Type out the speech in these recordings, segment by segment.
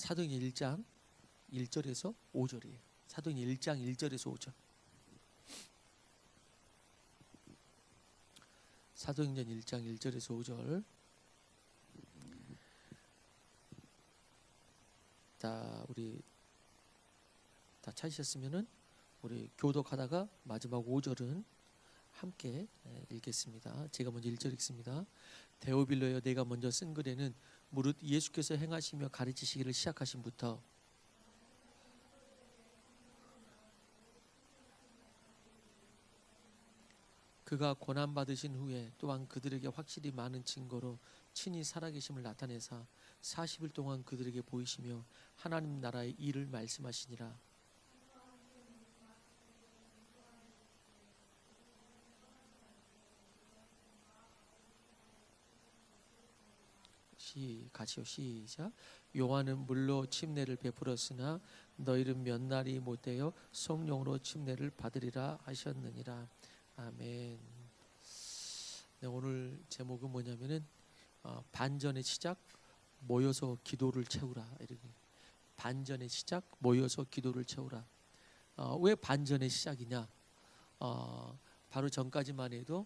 사도행전 1장 1절에서 5절이에요. 사도행전 1장 1절에서 5절. 사도행전 1장 1절에서 5절. 자, 우리 다 찾으셨으면은 우리 교독하다가 마지막 5절은 함께 읽겠습니다. 제가 먼저 1절 읽습니다. 데오빌로여, 내가 먼저 쓴 글에는 무릇 예수께서 행하시며 가르치시기를 시작하신부터 그가 고난 받으신 후에 또한 그들에게 확실히 많은 증거로 친히 살아계심을 나타내사 40일 동안 그들에게 보이시며 하나님 나라의 일을 말씀하시니라. 같이요, 시작. 요한은 물로 침례를 베풀었으나 너희는 몇 날이 못되어 성령으로 침례를 받으리라 하셨느니라. 아멘. 네, 오늘 제목은 뭐냐면은 반전의 시작, 모여서 기도를 채우라. 이렇게 반전의 시작, 모여서 기도를 채우라. 왜 반전의 시작이냐? 바로 전까지만 해도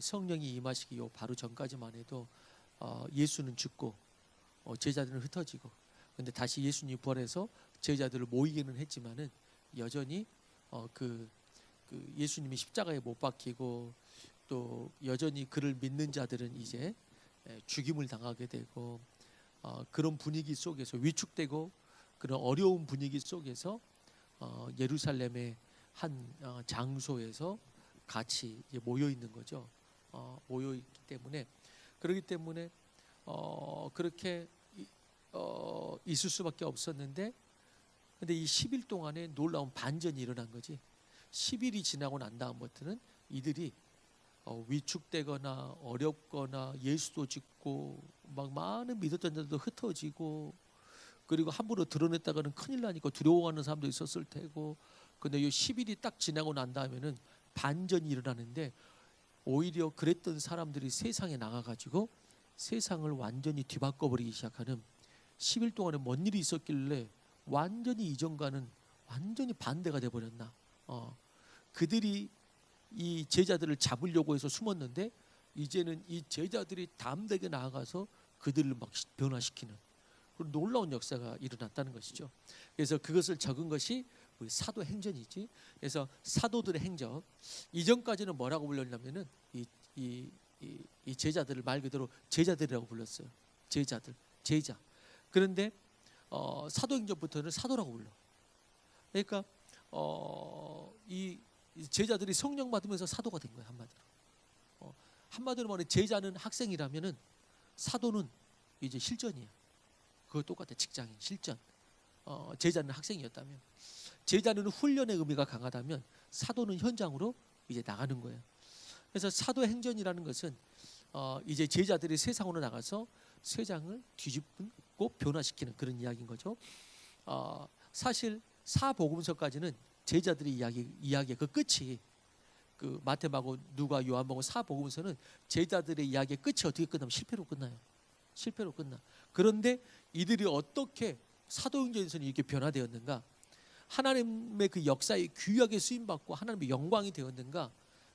성령이 임하시기 바로 전까지만 해도 예수는 죽고 제자들은 흩어지고, 근데 다시 예수님이 부활해서 제자들을 모이기는 했지만은 여전히 그 예수님이 십자가에 못 박히고 또 여전히 그를 믿는 자들은 이제 죽임을 당하게 되고, 그런 분위기 속에서 위축되고 그런 어려운 분위기 속에서 예루살렘의 한 장소에서 같이 모여 있는 거죠. 모여 있기 때문에, 그렇기 때문에 그렇게 있을 수밖에 없었는데, 근데 이 10일 동안에 놀라운 반전이 일어난 거지. 10일이 지나고 난 다음부터는 이들이 위축되거나 어렵거나 예수도 짓고 막 많은 믿었던 자들도 흩어지고, 그리고 함부로 드러냈다가는 큰일 나니까 두려워하는 사람도 있었을 테고, 근데 이 10일이 딱 지나고 난 다음에는 반전이 일어나는데, 오히려 그랬던 사람들이 세상에 나가가지고 세상을 완전히 뒤바꿔버리기 시작하는, 10일 동안에 뭔 일이 있었길래 완전히 이전과는 완전히 반대가 돼버렸나. 그들이 이 제자들을 잡으려고 해서 숨었는데 이제는 이 제자들이 담대하게 나아가서 그들을 막 변화시키는 그런 놀라운 역사가 일어났다는 것이죠. 그래서 그것을 적은 것이 우리 사도행전이지. 그래서 사도들의 행적, 이전까지는 뭐라고 불렀냐면은 이 제자들을 말 그대로 제자들이라고 불렀어요. 제자들, 제자. 그런데 사도행전부터는 사도라고 불러. 그러니까 이 제자들이 성령 받으면서 사도가 된 거예요. 한마디로 말해, 제자는 학생이라면은 사도는 이제 실전이야. 그거 똑같아. 직장인 실전. 제자는 학생이었다면, 제자는 훈련의 의미가 강하다면 사도는 현장으로 이제 나가는 거예요. 그래서 사도행전이라는 것은 이제 제자들이 세상으로 나가서 세상을 뒤집고 변화시키는 그런 이야기인 거죠. 사실 사복음서까지는 제자들의 이야기의 그 끝이, 그 마태, 마고, 누가, 요한, 마고 사복음서는 제자들의 이야기의 끝이 어떻게 끝나면 실패로 끝나요. 실패로 끝나. 그런데 이들이 어떻게 사도행전에서는 이렇게 변화되었는가? 하나님의 그 역사에 귀하게 쓰임받고 하나님의 영광이 되었는가?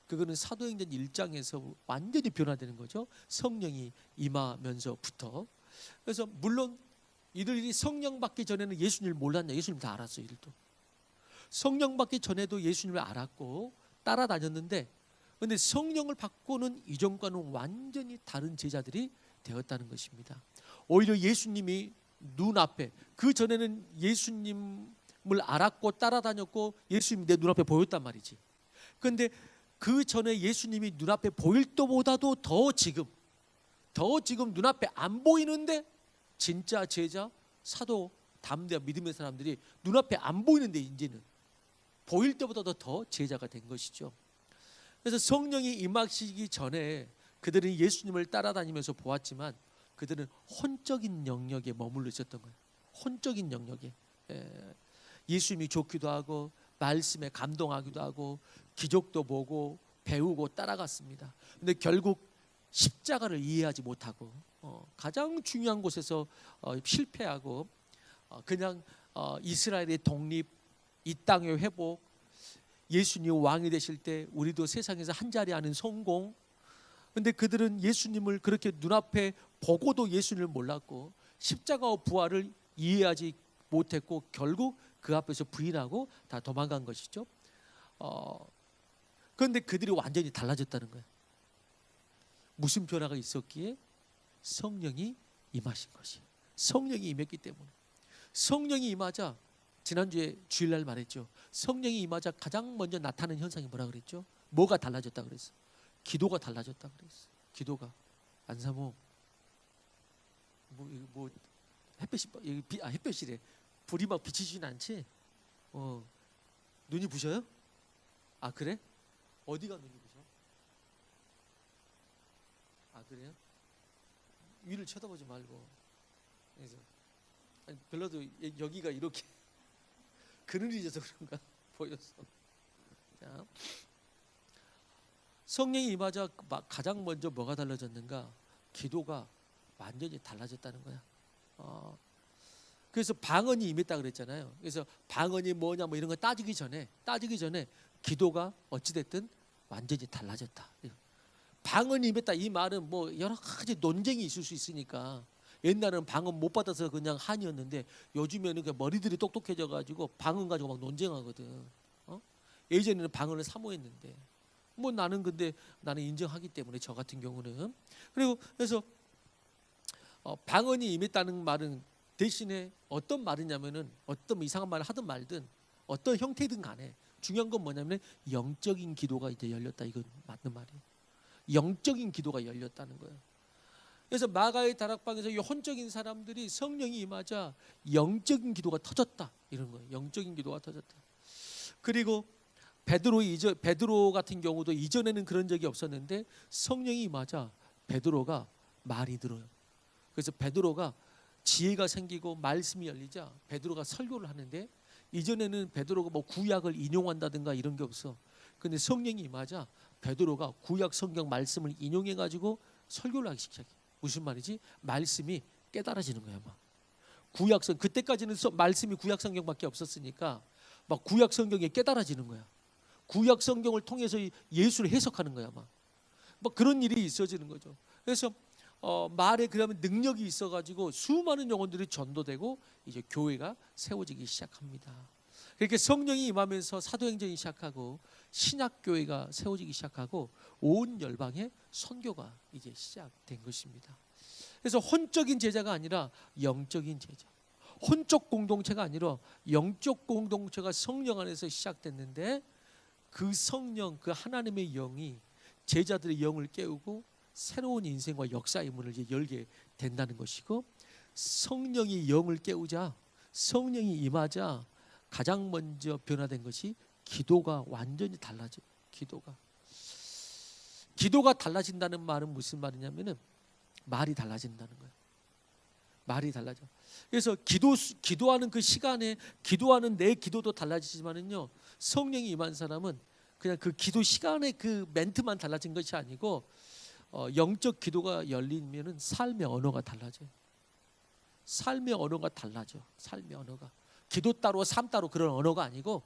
그거는 사도행전 1장에서 완전히 변화되는 거죠. 성령이 임하면서부터. 그래서 물론 이들이 성령 받기 전에는 예수님을 몰랐냐? 예수님 다 알았어요. 이들도 성령 받기 전에도 예수님을 알았고 따라다녔는데, 그런데 성령을 받고는 이전과는 완전히 다른 제자들이 되었다는 것입니다. 오히려 예수님이 눈앞에, 그 전에는 예수님을 알았고 따라다녔고 예수님이 내 눈앞에 보였단 말이지. 그런데 그 전에 예수님이 눈앞에 보일 때보다도 더 지금 눈앞에 안 보이는데, 진짜 제자, 사도, 담대한 믿음의 사람들이 눈앞에 안 보이는데 이제는 보일 때보다도 더 제자가 된 것이죠. 그래서 성령이 임하시기 전에 그들은 예수님을 따라다니면서 보았지만 그들은 혼적인 영역에 머물러 있었던 거예요. 혼적인 영역에. 예수님이 좋기도 하고 말씀에 감동하기도 하고 기적도 보고 배우고 따라갔습니다. 근데 결국 십자가를 이해하지 못하고 가장 중요한 곳에서 실패하고 그냥 이스라엘의 독립, 이 땅의 회복, 예수님 왕이 되실 때 우리도 세상에서 한 자리 하는 성공. 근데 그들은 예수님을 그렇게 눈앞에 보고도 예수님을 몰랐고 십자가와 부활을 이해하지 못했고 결국 그 앞에서 부인하고 다 도망간 것이죠. 그런데 그들이 완전히 달라졌다는 거예요. 무슨 변화가 있었기에? 성령이 임하신 것이에요. 성령이 임했기 때문에. 성령이 임하자, 지난주에 주일날 말했죠. 성령이 임하자 가장 먼저 나타나는 현상이 뭐라 그랬죠? 뭐가 달라졌다 그랬어? 기도가 달라졌다 그랬어. 기도가. 안사모 뭐 햇볕이 햇볕이래. 불이 막 비치지는 않지? 눈이 부셔요? 아 그래? 어디가 눈이 부셔? 아 그래요? 위를 쳐다보지 말고. 그래서 별로도 여기가 이렇게 그늘이 져서 그런가 보였어. 자, 성령이 임하자 가장 먼저 뭐가 달라졌는가? 기도가 완전히 달라졌다는 거야. 그래서 방언이 임했다 그랬잖아요. 그래서 방언이 뭐냐 뭐 이런 거 따지기 전에 기도가 어찌됐든 완전히 달라졌다. 방언이 임했다 이 말은 뭐 여러 가지 논쟁이 있을 수 있으니까, 옛날에는 방언 못 받아서 그냥 한이었는데 요즘에는 그 머리들이 똑똑해져 가지고 방언 가지고 막 논쟁하거든. 예전에는 방언을 사모했는데 뭐 나는 인정하기 때문에 저 같은 경우는. 그리고 그래서 방언이 임했다는 말은 대신에 어떤 말이냐면은 어떤 이상한 말을 하든 말든 어떤 형태든 간에 중요한 건 뭐냐면 영적인 기도가 이제 열렸다. 이건 맞는 말이에요. 영적인 기도가 열렸다는 거예요. 그래서 마가의 다락방에서 이 혼적인 사람들이 성령이 임하자 영적인 기도가 터졌다 이런 거예요. 영적인 기도가 터졌다. 그리고 베드로 같은 경우도 이전에는 그런 적이 없었는데 성령이 임하자 베드로가 말이 들어요. 그래서 베드로가 지혜가 생기고 말씀이 열리자 베드로가 설교를 하는데, 이전에는 베드로가 뭐 구약을 인용한다든가 이런 게 없어. 근데 성령이 임하자 베드로가 구약 성경 말씀을 인용해 가지고 설교를 하기 시작해. 무슨 말이지? 말씀이 깨달아지는 거야. 막 구약성 그때까지는 말씀이 구약 성경밖에 없었으니까 막 구약 성경이 깨달아지는 거야. 구약 성경을 통해서 예수를 해석하는 거야. 막 그런 일이 있어지는 거죠. 그래서 말에 그러면 능력이 있어가지고 수많은 영혼들이 전도되고 이제 교회가 세워지기 시작합니다. 그렇게 성령이 임하면서 사도행전이 시작하고 신약교회가 세워지기 시작하고 온 열방에 선교가 이제 시작된 것입니다. 그래서 혼적인 제자가 아니라 영적인 제자, 혼적 공동체가 아니라 영적 공동체가 성령 안에서 시작됐는데, 그 성령, 그 하나님의 영이 제자들의 영을 깨우고 새로운 인생과 역사의 문을 이제 열게 된다는 것이고, 성령이 영을 깨우자, 성령이 임하자 가장 먼저 변화된 것이 기도가 완전히 달라져요. 기도가 달라진다는 말은 무슨 말이냐면은 말이 달라진다는 거예요. 말이 달라져. 그래서 기도하는 그 시간에 기도하는 내 기도도 달라지지만은요, 성령이 임한 사람은 그냥 그 기도 시간에 그 멘트만 달라진 것이 아니고 영적 기도가 열리면은 삶의 언어가 달라져요. 삶의 언어가 달라져. 삶의 언어가 기도 따로 삶 따로 그런 언어가 아니고,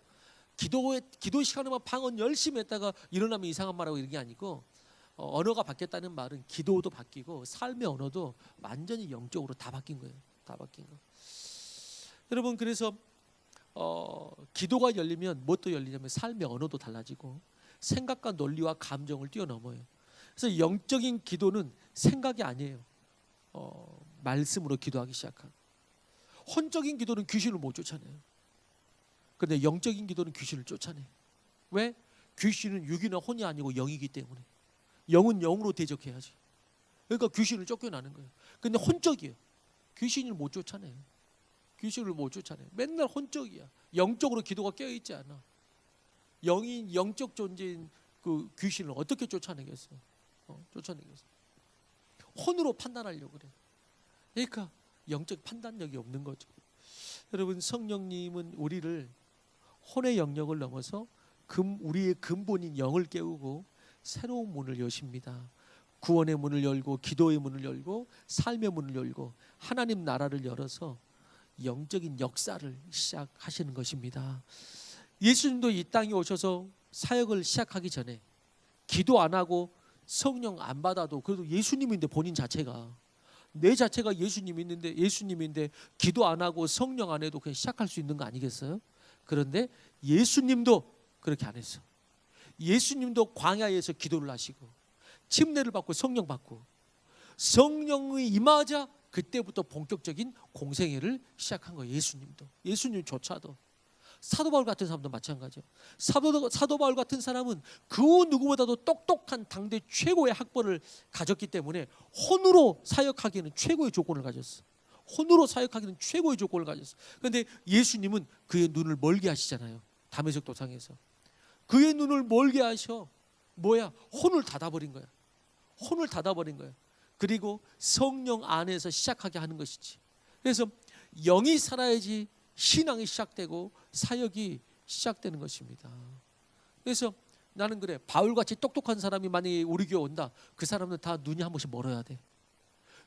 기도 시간에만 방언 열심히 했다가 일어나면 이상한 말하고 이런 게 아니고, 언어가 바뀌었다는 말은 기도도 바뀌고 삶의 언어도 완전히 영적으로 다 바뀐 거예요. 다 바뀐 거. 여러분, 그래서 기도가 열리면 무엇도 열리냐면 삶의 언어도 달라지고 생각과 논리와 감정을 뛰어넘어요. 그래서 영적인 기도는 생각이 아니에요. 말씀으로 기도하기 시작하고, 혼적인 기도는 귀신을 못 쫓아내요. 그런데 영적인 기도는 귀신을 쫓아내요. 왜? 귀신은 육이나 혼이 아니고 영이기 때문에. 영은 영으로 대적해야지. 그러니까 귀신을 쫓겨나는 거예요. 근데 혼적이에요. 귀신을 못 쫓아내요. 귀신을 못 쫓아내요. 맨날 혼적이야. 영적으로 기도가 깨어있지 않아. 영적 존재인 그 귀신을 어떻게 쫓아내겠어? 쫓아내겠어. 혼으로 판단하려고 그래. 그러니까 영적 판단력이 없는 거죠. 여러분, 성령님은 우리를 혼의 영역을 넘어서 우리의 근본인 영을 깨우고 새로운 문을 여십니다. 구원의 문을 열고 기도의 문을 열고 삶의 문을 열고 하나님 나라를 열어서 영적인 역사를 시작하시는 것입니다. 예수님도 이 땅에 오셔서 사역을 시작하기 전에 기도 안 하고 성령 안 받아도 그래도 예수님인데, 본인 자체가 내 자체가 예수님인데 기도 안 하고 성령 안 해도 그냥 시작할 수 있는 거 아니겠어요? 그런데 예수님도 그렇게 안 했어. 예수님도 광야에서 기도를 하시고 침례를 받고 성령 받고 성령이 임하자 그때부터 본격적인 공생애를 시작한 거예요. 예수님조차도. 사도 바울 같은 사람도 마찬가지예요. 사도 바울 같은 사람은 그 누구보다도 똑똑한 당대 최고의 학벌을 가졌기 때문에 혼으로 사역하기에는 최고의 조건을 가졌어. 그런데 예수님은 그의 눈을 멀게 하시잖아요. 다메섹 도상에서 그의 눈을 멀게 하셔. 혼을 닫아버린 거야. 그리고 성령 안에서 시작하게 하는 것이지. 그래서 영이 살아야지 신앙이 시작되고 사역이 시작되는 것입니다. 그래서 나는 그래, 바울같이 똑똑한 사람이 만약에 우리 교회 온다, 그 사람은 다 눈이 한 번씩 멀어야 돼.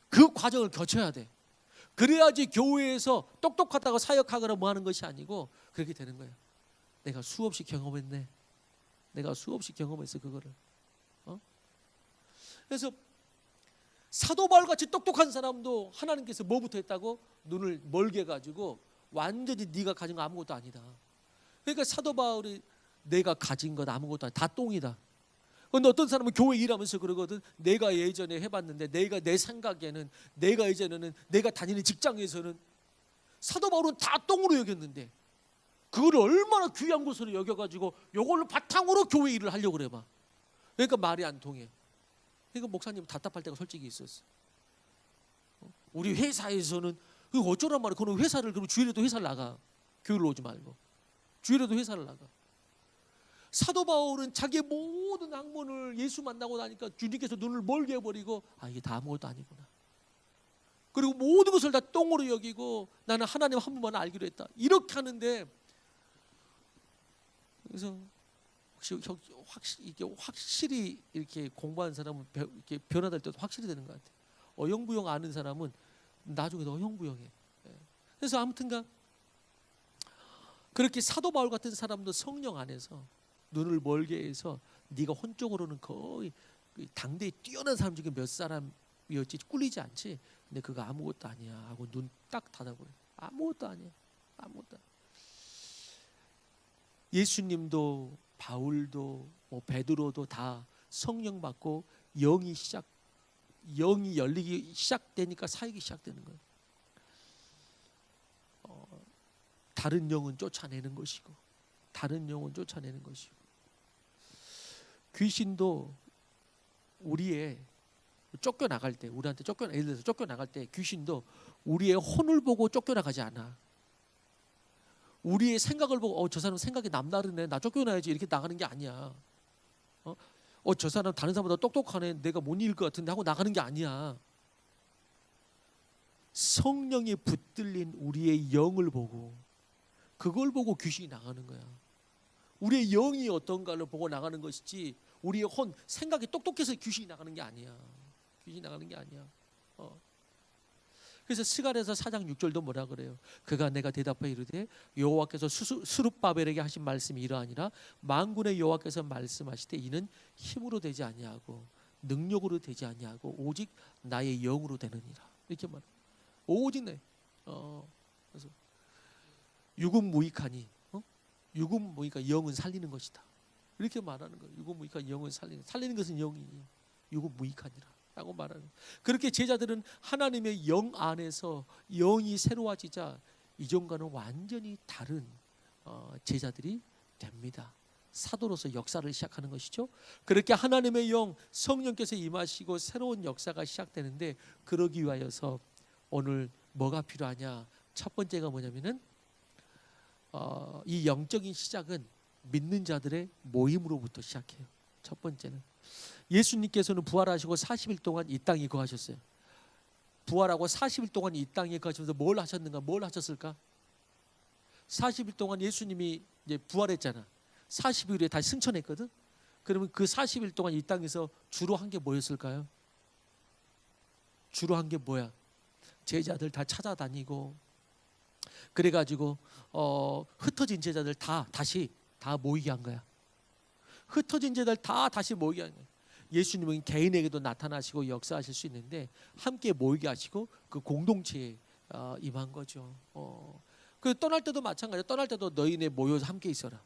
그 과정을 거쳐야 돼. 그래야지 교회에서 똑똑하다고 사역하거나 뭐 하는 것이 아니고 그렇게 되는 거예요. 내가 수없이 경험했어 그거를. 그래서 사도 바울같이 똑똑한 사람도 하나님께서 뭐부터 했다고? 눈을 멀게 해가지고 완전히 네가 가진 거 아무것도 아니다. 그러니까 사도 바울이 내가 가진 것 아무것도 아니다. 다 똥이다. 그런데 어떤 사람은 교회 일하면서 그러거든. 내가 예전에 해봤는데 내 생각에는 내가 예전에는 내가 다니는 직장에서는 사도 바울은 다 똥으로 여겼는데 그걸 얼마나 귀한 것으로 여겨가지고 이걸로 바탕으로 교회 일을 하려고 그래 봐. 그러니까 말이 안 통해. 그러니까 목사님 답답할 때가 솔직히 있었어. 우리 회사에서는 어쩌란 말이야. 그럼 회사를 그럼 주일에도 회사를 나가. 교회를 오지 말고 주일에도 회사를 나가. 사도 바울은 자기의 모든 학문을 예수 만나고 나니까 주님께서 눈을 멀게 해버리고 이게 다 아무것도 아니구나. 그리고 모든 것을 다 똥으로 여기고 나는 하나님 한 분만 알기로 했다. 이렇게 하는데 그래서 확실히 이렇게 공부한 사람은 이렇게 변화될 때도 확실히 되는 것 같아요. 어영부영 아는 사람은 나중에도 어영부영해. 그래서 아무튼가 그렇게 사도 바울 같은 사람도 성령 안에서 눈을 멀게 해서 네가 혼적으로는 거의 당대에 뛰어난 사람 중에 몇 사람이었지 꿀리지 않지. 근데 그거 아무것도 아니야 하고 눈 딱 닫아버려. 아무것도 아니야. 예수님도 바울도 베드로도 다 성령 받고 영이 열리기 시작되니까 사역이 시작되는 거예요. 다른 영은 쫓아내는 것이고 귀신도 우리의 쫓겨나갈 때 예를 들어서 쫓겨나갈 때 귀신도 우리의 혼을 보고 쫓겨나가지 않아. 우리의 생각을 보고 저 사람 생각이 남다르네 나 쫓겨나야지 이렇게 나가는 게 아니야. 저 사람 다른 사람보다 똑똑하네 내가 못 이길 것 같은데 하고 나가는 게 아니야. 성령이 붙들린 우리의 영을 보고 그걸 보고 귀신이 나가는 거야. 우리의 영이 어떤가를 보고 나가는 것이지 우리의 생각이 똑똑해서 귀신이 나가는 게 아니야. 그래서 스가랴서 4장 6절도 뭐라 그래요? 그가 내가 대답하여 이르되 여호와께서 스룹바벨에게 하신 말씀이 이러하니라. 만군의 여호와께서 말씀하시되 이는 힘으로 되지 아니하고 능력으로 되지 아니하고 오직 나의 영으로 되느니라. 이렇게 말해. 오직 내. 그래서 육은 무익하니 육은 무익하니 영은 살리는 것이다. 이렇게 말하는 거예요. 육은 무익하니 영은 살리는 것은 영이니 육은 무익하니라. 라고 말하는. 그렇게 제자들은 하나님의 영 안에서 영이 새로워지자 이전과는 완전히 다른 제자들이 됩니다. 사도로서 역사를 시작하는 것이죠. 그렇게 하나님의 영 성령께서 임하시고 새로운 역사가 시작되는데 그러기 위하여서 오늘 뭐가 필요하냐? 첫 번째가 뭐냐면은 이 영적인 시작은 믿는 자들의 모임으로부터 시작해요. 첫 번째는 예수님께서는 부활하시고 40일 동안 이 땅에 거하셨어요. 부활하고 40일 동안 이 땅에 거하시면서 뭘 하셨는가? 뭘 하셨을까? 40일 동안 예수님이 이제 부활했잖아. 40일 후에 다시 승천했거든. 그러면 그 40일 동안 이 땅에서 주로 한 게 뭐였을까요? 주로 한 게 뭐야? 제자들 다 찾아다니고 그래가지고 흩어진 제자들 다시 모이게 한 거야. 흩어진 제자들 다시 모이게 한 거야. 예수님은 개인에게도 나타나시고 역사하실 수 있는데 함께 모이게 하시고 그 공동체에 임한 거죠. 그 떠날 때도 마찬가지야. 떠날 때도 너희네 모여서 함께 있어라.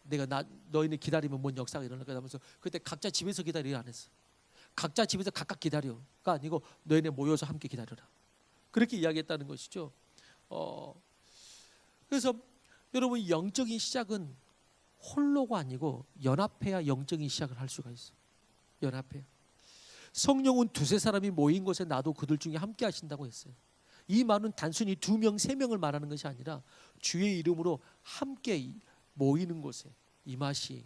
내가 너희네 기다리면 뭔 역사가 일어날 거다 하면서 그때 각자 집에서 기다리라 안 했어. 각자 집에서 각각 기다려가 아니고 너희네 모여서 함께 기다려라. 그렇게 이야기했다는 것이죠. 그래서 여러분 영적인 시작은 홀로가 아니고 연합해야 영적인 시작을 할 수가 있어. 연합해야. 성령은 두세 사람이 모인 곳에 나도 그들 중에 함께 하신다고 했어요. 이 말은 단순히 2명, 3명을 말하는 것이 아니라 주의 이름으로 함께 모이는 곳에 임하시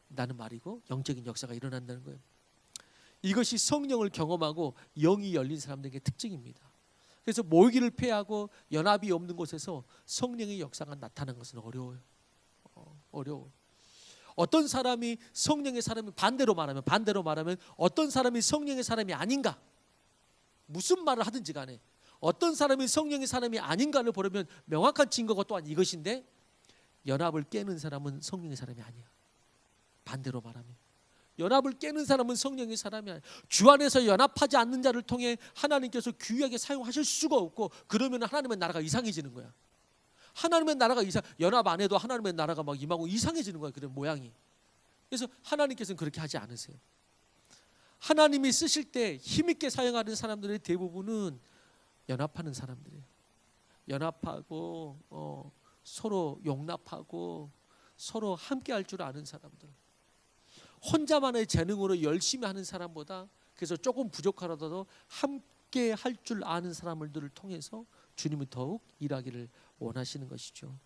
나는 말이고 영적인 역사가 일어난다는 거예요. 이것이 성령을 경험하고 영이 열린 사람들에게 특징입니다. 그래서 모이기를 패하고 연합이 없는 곳에서 성령의 역사가 나타나는 것은 어려워요. 어떤 사람이 성령의 사람이 반대로 말하면 어떤 사람이 성령의 사람이 아닌가? 무슨 말을 하든지 간에 어떤 사람이 성령의 사람이 아닌가를 보려면 명확한 증거가 또한 이것인데 연합을 깨는 사람은 성령의 사람이 아니야. 반대로 말하면 연합을 깨는 사람은 성령의 사람이 아니야. 주 안에서 연합하지 않는 자를 통해 하나님께서 귀하게 사용하실 수가 없고 그러면 하나님의 나라가 이상해지는 거야. 하나님의 나라가 연합 안 해도 하나님의 나라가 막 임하고 이상해지는 거야. 그런 모양이. 그래서 하나님께서는 그렇게 하지 않으세요. 하나님이 쓰실 때 힘있게 사용하는 사람들의 대부분은 연합하는 사람들이에요. 연합하고 서로 용납하고 서로 함께 할 줄 아는 사람들. 혼자만의 재능으로 열심히 하는 사람보다 그래서 조금 부족하더라도 함께 할 줄 아는 사람들을 통해서 주님은 더욱 일하기를 원하시는 것이죠.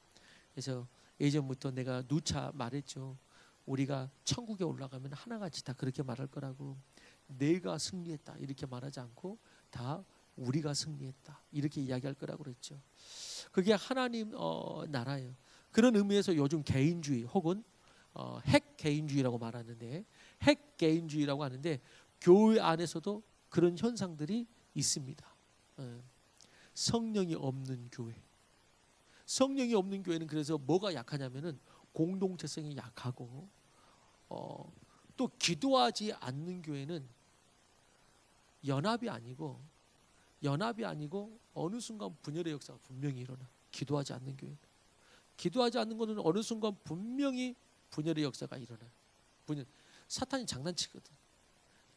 그래서 예전부터 내가 누차 말했죠. 우리가 천국에 올라가면 하나같이 다 그렇게 말할 거라고. 내가 승리했다 이렇게 말하지 않고 다 우리가 승리했다 이렇게 이야기할 거라고 그랬죠. 그게 하나님 나라예요. 그런 의미에서 요즘 개인주의 혹은 핵 개인주의라고 말하는데 핵 개인주의라고 하는데 교회 안에서도 그런 현상들이 있습니다. 성령이 없는 교회. 성령이 없는 교회는 그래서 뭐가 약하냐면은 공동체성이 약하고 또 기도하지 않는 교회는 연합이 아니고 어느 순간 분열의 역사가 분명히 일어나. 기도하지 않는 교회. 기도하지 않는 것은 어느 순간 분명히 분열의 역사가 일어나요. 사탄이 장난치거든.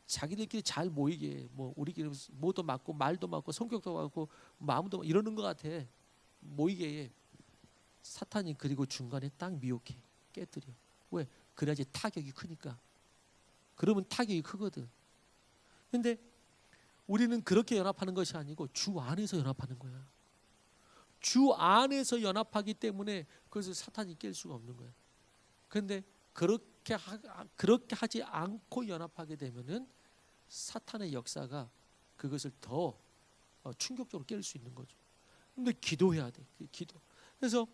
자기들끼리 잘 모이게 뭐 우리끼리 뭐도 맞고 말도 맞고 성격도 맞고 마음도 이러는 것 같아. 모이게 해. 사탄이 그리고 중간에 딱 미혹해. 깨뜨려. 왜? 그래야지 타격이 크니까. 그러면 타격이 크거든. 근데 우리는 그렇게 연합하는 것이 아니고 주 안에서 연합하는 거야. 주 안에서 연합하기 때문에 그것을 사탄이 깰 수가 없는 거야. 그런데 그렇게 하지 않고 연합하게 되면은 사탄의 역사가 그것을 더 충격적으로 깰 수 있는 거죠. 근데 기도해야 돼. 기도. 그래서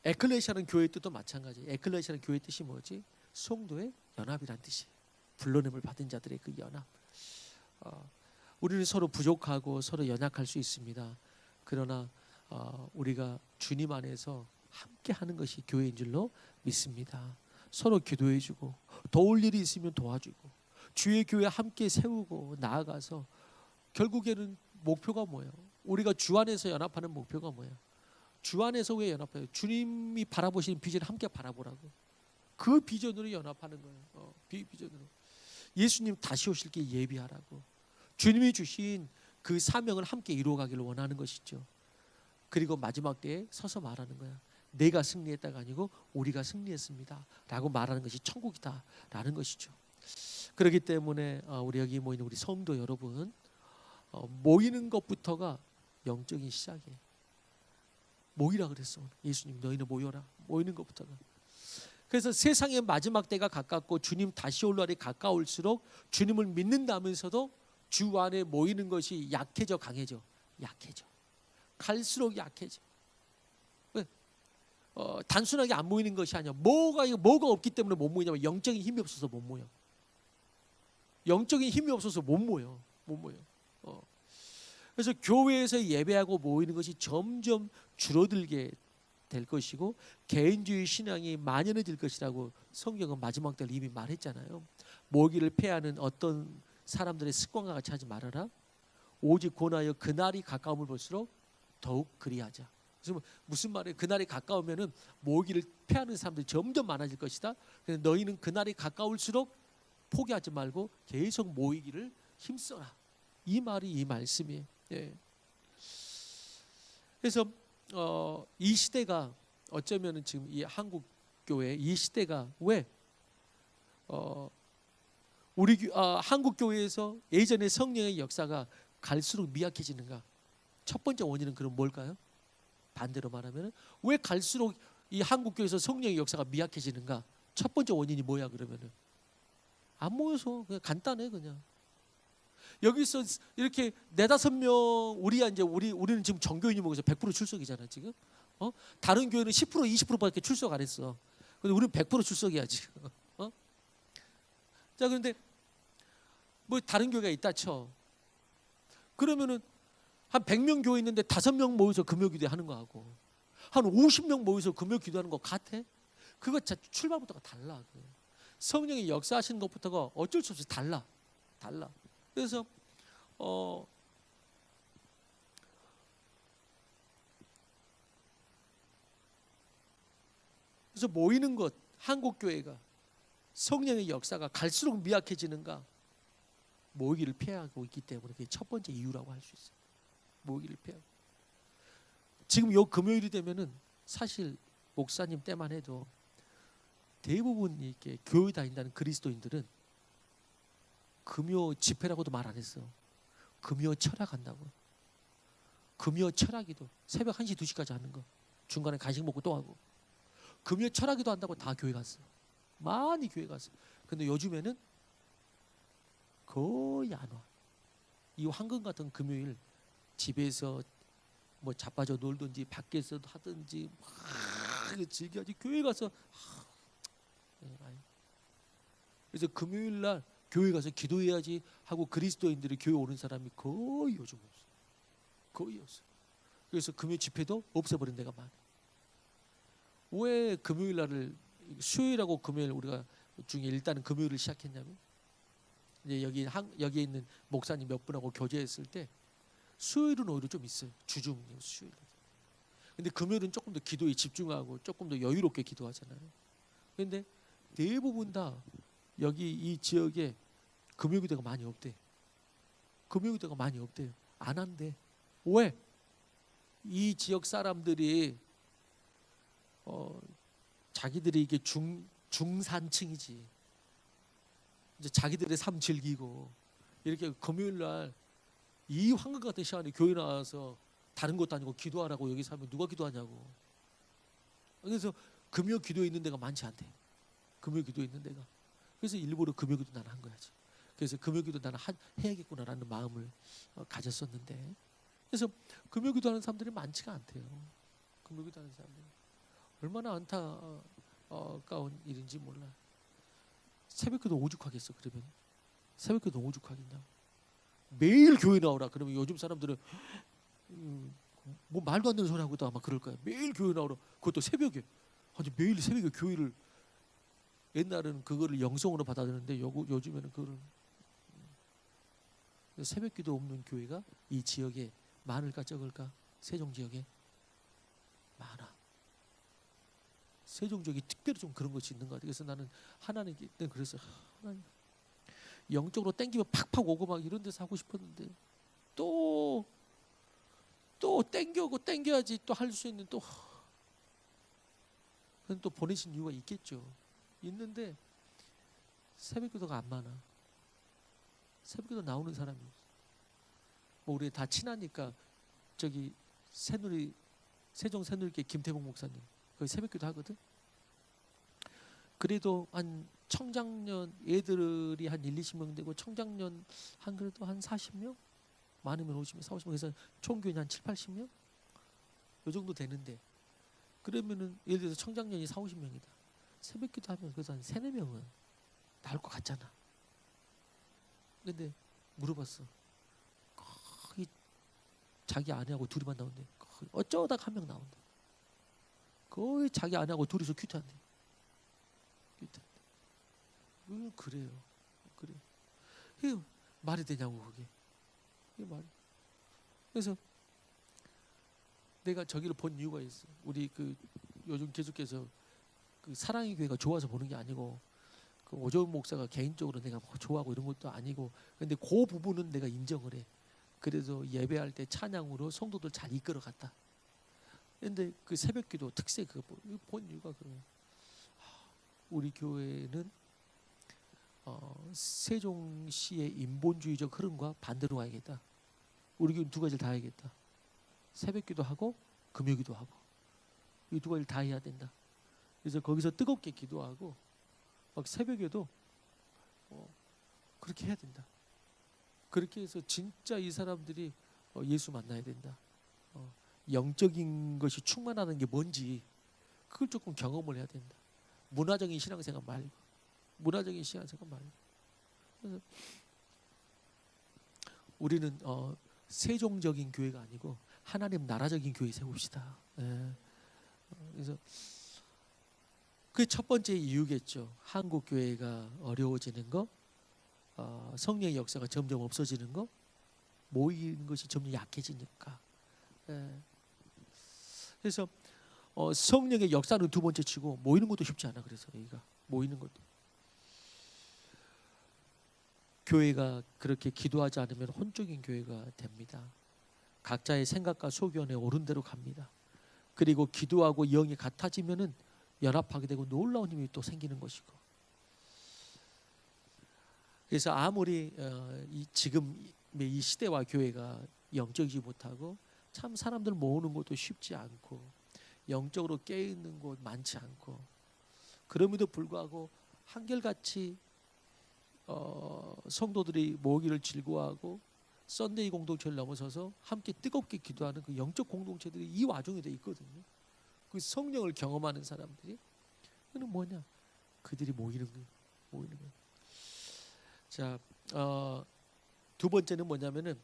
에클레시아는 교회의 뜻도 마찬가지예요. 에클레시아는 교회의 뜻이 뭐지? 성도의 연합이란 뜻이에요. 불러냄을 받은 자들의 그 연합. 우리는 서로 부족하고 서로 연약할 수 있습니다. 그러나 우리가 주님 안에서 함께 하는 것이 교회인 줄로 믿습니다. 서로 기도해주고 도울 일이 있으면 도와주고 주의 교회 함께 세우고 나아가서 결국에는 목표가 뭐예요? 우리가 주 안에서 연합하는 목표가 뭐예요? 주 안에서 왜 연합해요? 주님이 바라보시는 비전을 함께 바라보라고. 그 비전으로 연합하는 거예요. 비전으로. 예수님 다시 오실 게 예비하라고. 주님이 주신 그 사명을 함께 이루어가기를 원하는 것이죠. 그리고 마지막 때에 서서 말하는 거야. 내가 승리했다가 아니고 우리가 승리했습니다 라고 말하는 것이 천국이다 라는 것이죠. 그렇기 때문에 우리 여기 모이는 우리 성도 여러분, 모이는 것부터가 영적인 시작이에요. 모이라 그랬어. 예수님 너희는 모여라. 모이는 것부터가. 그래서 세상의 마지막 때가 가깝고 주님 다시 올 날이 가까울수록 주님을 믿는다면서도 주 안에 모이는 것이 약해져 강해져. 약해져. 갈수록 약해져. 왜? 단순하게 안 모이는 것이 아니야. 뭐가 없기 때문에 못 모이냐면 영적인 힘이 없어서 못 모여. 영적인 힘이 없어서 못 모여. 못 모여. 그래서 교회에서 예배하고 모이는 것이 점점 줄어들게 될 것이고 개인주의 신앙이 만연해질 것이라고 성경은 마지막 때 이미 말했잖아요. 모기를 패하는 어떤 사람들의 습관과 같이 하지 말아라. 오직 권하여 그날이 가까움을 볼수록 더욱 그리하자. 그래서 무슨 말이에요? 그날이 가까우면은 모기를 패하는 사람들이 점점 많아질 것이다. 그래서 너희는 그날이 가까울수록 포기하지 말고 계속 모이기를 힘써라. 이 말이 이 말씀이에요. 예. 그래서 이 시대가 어쩌면은 지금 이 한국 교회 이 시대가 왜 우리 한국 교회에서 예전의 성령의 역사가 갈수록 미약해지는가? 첫 번째 원인은 그럼 뭘까요? 반대로 말하면 왜 갈수록 이 한국 교회에서 성령의 역사가 미약해지는가? 첫 번째 원인이 뭐야 그러면은 안 모여서 그냥 간단해 그냥. 여기서 이렇게 네다섯 명 우리는 지금 정교인이 모여서 100% 출석이잖아 지금. 다른 교회는 10% 20%밖에 출석 안 했어. 근데 우리는 100% 출석이야 지금. 자 그런데 뭐 다른 교회가 있다 쳐. 그러면은 한 100명 교회 있는데 5명 모여서 금요기도 하는 거 하고 한 50명 모여서 금요기도 하는 거 같아? 그거 출발부터가 달라. 성령이 역사하시는 것부터가 어쩔 수 없이 달라. 그래서 그래서 모이는 것 한국 교회가 성령의 역사가 갈수록 미약해지는가? 모이기를 피하고 있기 때문에 그게 첫 번째 이유라고 할 수 있어요. 모이기를 피하고. 지금 요 금요일이 되면은 사실 목사님 때만 해도 대부분 이렇게 교회 다닌다는 그리스도인들은 금요 집회라고도 말 안 했어. 금요 철학한다고. 금요 철학기도 새벽 1시 2시까지 하는 거. 중간에 간식 먹고 또 하고. 금요 철학기도 한다고 다 교회 갔어. 많이 교회 갔어. 근데 요즘에는 거의 안 와. 이 황금 같은 금요일 집에서 뭐 자빠져 놀든지 밖에서 하든지 막 즐겨야지 교회 가서 그래서 금요일 날 교회 가서 기도해야지 하고 그리스도인들이 교회 오는 사람이 거의 요즘 없어. 거의 없어. 그래서 금요 집회도 없애버린 데가 많아. 왜 금요일 날을 수요일하고 금요일 우리가 중에 일단은 금요일을 시작했냐면 이제 여기 있는 목사님 몇 분하고 교제했을 때 수요일은 오히려 좀 있어요. 주중 수요일. 근데 금요일은 조금 더 기도에 집중하고 조금 더 여유롭게 기도하잖아요. 근데 대부분 다 여기 이 지역에 금요기도가 많이 없대. 금요기도가 많이 없대요. 안 한대. 왜? 이 지역 사람들이 자기들이 이게 중산층이지. 이제 자기들의 삶 즐기고 이렇게 금요일 날 이 황금 같은 시간에 교회 나와서 다른 것도 아니고 기도하라고 여기 사면 누가 기도하냐고. 그래서 금요 기도에 있는 데가 많지 않대. 금요 기도에 있는 데가. 그래서 일부러 금요 기도 나는 한 거야지. 그래서 금요 기도 나는 해야겠구나라는 마음을 가졌었는데 그래서 금요 기도 하는 사람들이 많지가 않대요. 금요 기도 하는 사람들이. 얼마나 안타까운 일인지 몰라. 새벽기도 오죽하겠어 그러면. 새벽기도 오죽하겠냐고. 매일 교회 나오라 그러면 요즘 사람들은 뭐 말도 안 되는 소리 하고 또 아마 그럴 거야. 매일 교회 나오라. 그것도 새벽에. 아니 매일 새벽에 교회를 옛날에는 그거를 영성으로 받아들였는데 요즘에는 그거를 새벽기도 없는 교회가 이 지역에 많을까 적을까? 세종 지역에 많아. 세종 지역이 특별히 좀 그런 것이 있는 것 같아. 그래서 나는 하나님께 그래서 하나님 영적으로 땡기면 팍팍 오고 막 이런 데서 하고 싶었는데 또 땡겨고 땡겨야지 또 할 수 있는 또 그건 또 보내신 이유가 있겠죠. 있는데 새벽기도가 안 많아. 새벽기도 나오는 사람이 없어. 뭐 우리 다 친하니까 저기 세종 새누리교회 김태봉 목사님 거기 새벽기도 하거든. 그래도 한 청장년 애들이 한 1-20명 되고 청장년 한 그래도 한 40명? 많으면 50명, 40명 그래서 총교인 한 7-80명? 요 정도 되는데 그러면은 예를 들어서 청장년이 40-50명이다. 새벽기도 하면 그래서 한 3-4명은 나올 것 같잖아. 근데 물어봤어. 거의 자기 아내하고 둘이만 나온대. 어쩌다가 한 명 나온다. 거의 자기 아내하고 둘이서 큐트한대. 그래요. 그래. 이게 말이 되냐고 그게. 이게 말이. 그래서 내가 저기를 본 이유가 있어. 우리 그 요즘 계속해서 그 사랑의 교회가 좋아서 보는 게 아니고, 그 오정훈 목사가 개인적으로 내가 뭐 좋아하고 이런 것도 아니고, 근데 그 부분은 내가 인정을 해. 그래서 예배할 때 찬양으로 성도들 잘 이끌어 갔다. 근데 그 새벽기도 특색 그거 본 이유가 그거야. 우리 교회는 세종시의 인본주의적 흐름과 반대로 가야겠다. 우리 교회는 두 가지를 다 해야겠다. 새벽기도 하고 금요기도 하고 이 두 가지를 다 해야 된다. 그래서 거기서 뜨겁게 기도하고 막 새벽에도 그렇게 해야 된다. 그렇게 해서 진짜 이 사람들이 예수 만나야 된다. 영적인 것이 충만하는 게 뭔지 그걸 조금 경험을 해야 된다. 문화적인 신앙생활 말고, 문화적인 신앙생활 말고. 그래서 우리는 세종적인 교회가 아니고 하나님 나라적인 교회 세웁시다. 예. 그래서 그게 첫 번째 이유겠죠. 한국 교회가 어려워지는 거, 성령의 역사가 점점 없어지는 거, 모이는 것이 점점 약해지니까. 예. 그래서 성령의 역사는 두 번째 치고 모이는 것도 쉽지 않아. 그래서 여기가 모이는 것도. 교회가 그렇게 기도하지 않으면 혼적인 교회가 됩니다. 각자의 생각과 소견에 옳은 대로 갑니다. 그리고 기도하고 영이 같아지면은 연합하게 되고 놀라운 힘이 또 생기는 것이고. 그래서 아무리 지금 이 시대와 교회가 영적이지 못하고 참 사람들 모으는 것도 쉽지 않고 영적으로 깨어있는 곳 많지 않고, 그럼에도 불구하고 한결같이 성도들이 모이기를 즐거워하고 썬데이 공동체를 넘어서서 함께 뜨겁게 기도하는 그 영적 공동체들이 이 와중에 돼 있거든요. 그 성령을 경험하는 사람들이. 그는 뭐냐? 그들이 모이는 거예요. 모이는 거예요. 자, 두 번째는 뭐냐면은,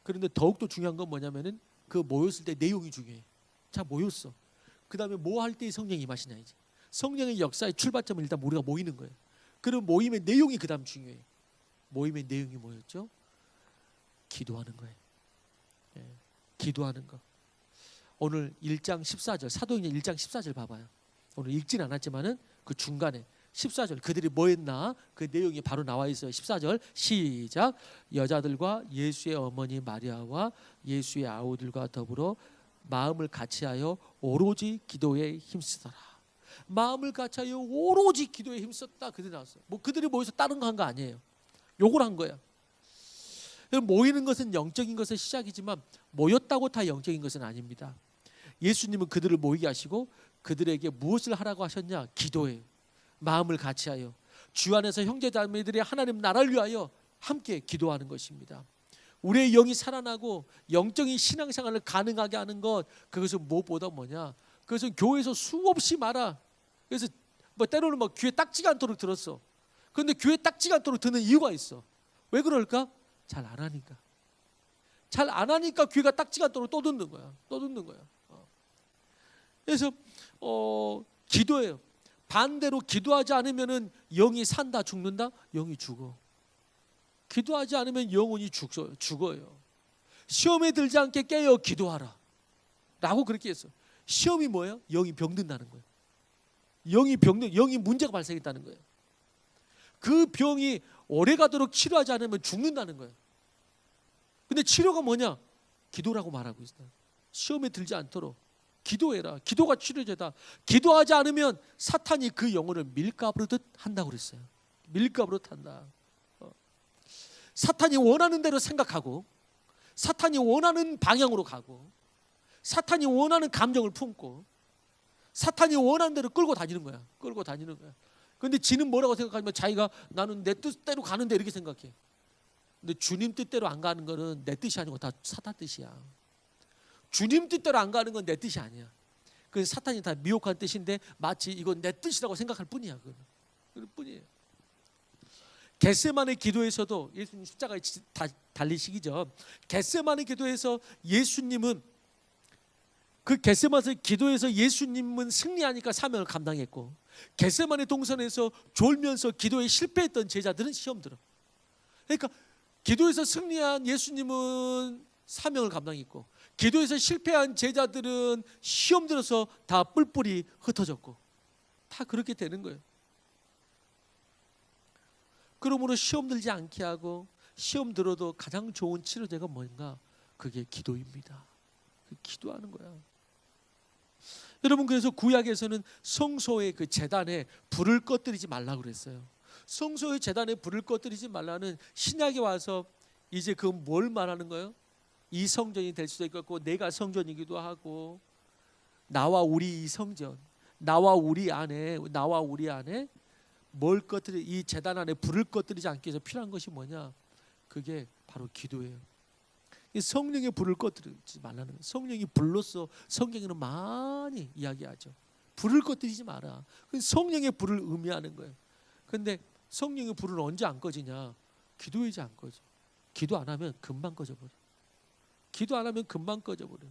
그런데 더욱더 중요한 건 뭐냐면은 그 모였을 때 내용이 중요해. 자, 모였어. 그 다음에 뭐 할 때 성령이 임하시냐 이제. 성령의 역사의 출발점은 일단 우리가 모이는 거예요. 그럼 모임의 내용이 그 다음 중요해. 모임의 내용이 뭐였죠? 기도하는 거예요. 예, 기도하는 거. 오늘 1장 14절 사도행전 1장 14절 봐봐요. 오늘 읽진 않았지만은 그 중간에 14절 그들이 뭐 했나 그 내용이 바로 나와 있어요. 14절 시작. 여자들과 예수의 어머니 마리아와 예수의 아우들과 더불어 마음을 같이하여 오로지 기도에 힘쓰더라. 마음을 같이하여 오로지 기도에 힘썼다. 그들이 나왔어요. 뭐 그들이 모여서 다른 거 한 거 아니에요. 요걸 한 거야. 모이는 것은 영적인 것의 시작이지만 모였다고 다 영적인 것은 아닙니다. 예수님은 그들을 모이게 하시고 그들에게 무엇을 하라고 하셨냐? 기도해요. 마음을 같이하여 주 안에서 형제자매들이 하나님 나라를 위하여 함께 기도하는 것입니다. 우리의 영이 살아나고 영적인 신앙생활을 가능하게 하는 것, 그것은 무엇보다 뭐냐? 그것은 교회에서 수없이 말아. 그래서 뭐 때로는 뭐 귀에 딱지가 않도록 들었어. 그런데 귀에 딱지가 않도록 듣는 이유가 있어. 왜 그럴까? 잘 안 하니까. 잘 안 하니까 귀가 딱지가 않도록 또 듣는 거야. 또 듣는 거야. 그래서 기도해요. 반대로 기도하지 않으면은 영이 산다 죽는다? 영이 죽어. 기도하지 않으면 영혼이 죽어요. 시험에 들지 않게 깨어 기도하라 라고 그렇게 했어. 시험이 뭐예요? 영이 병든다는 거예요. 영이 문제가 발생했다는 거예요. 그 병이 오래가도록 치료하지 않으면 죽는다는 거예요. 근데 치료가 뭐냐? 기도라고 말하고 있어요. 시험에 들지 않도록 기도해라. 기도가 치료제다. 기도하지 않으면 사탄이 그 영혼을 밀가부르듯 한다고 그랬어요. 밀가부르듯 한다. 사탄이 원하는 대로 생각하고, 사탄이 원하는 방향으로 가고, 사탄이 원하는 감정을 품고, 사탄이 원하는 대로 끌고 다니는 거야. 끌고 다니는 거야. 그런데 지는 뭐라고 생각하면 자기가 나는 내 뜻대로 가는데 이렇게 생각해. 근데 주님 뜻대로 안 가는 거는 내 뜻이 아니고 다 사탄 뜻이야. 주님 뜻대로 안 가는 건 내 뜻이 아니야. 그 사탄이 다 미혹한 뜻인데 마치 이건 내 뜻이라고 생각할 뿐이야. 그럴 뿐이에요. 겟세마네 기도에서도 예수님 십자가에 달리시기죠. 겟세마네 기도에서 예수님은 그 겟세마네 기도에서 예수님은 승리하니까 사명을 감당했고, 겟세마네 동산에서 졸면서 기도에 실패했던 제자들은 시험 들어. 그러니까 기도에서 승리한 예수님은 사명을 감당했고, 기도에서 실패한 제자들은 시험 들어서 다 뿔뿔이 흩어졌고, 다 그렇게 되는 거예요. 그러므로 시험 들지 않게 하고, 시험 들어도 가장 좋은 치료제가 뭔가? 그게 기도입니다. 기도하는 거야. 여러분, 그래서 구약에서는 성소의 그 제단에 불을 꺼뜨리지 말라고 그랬어요. 성소의 제단에 불을 꺼뜨리지 말라는, 신약에 와서 이제 그 뭘 말하는 거예요? 이 성전이 될 수도 있고, 내가 성전이기도 하고, 나와 우리 이 성전, 나와 우리 안에 뭘 꺼뜨리, 이 제단 안에 불을 꺼뜨리지 않기 위해서 필요한 것이 뭐냐? 그게 바로 기도예요. 성령의 불을 꺼뜨리지 말라는 거예요. 성령이 불로서 성경에는 많이 이야기하죠. 불을 꺼뜨리지 마라. 성령의 불을 의미하는 거예요. 그런데 성령의 불은 언제 안 꺼지냐? 기도해야지 안 꺼져. 기도 안 하면 금방 꺼져버려. 기도 안 하면 금방 꺼져버려.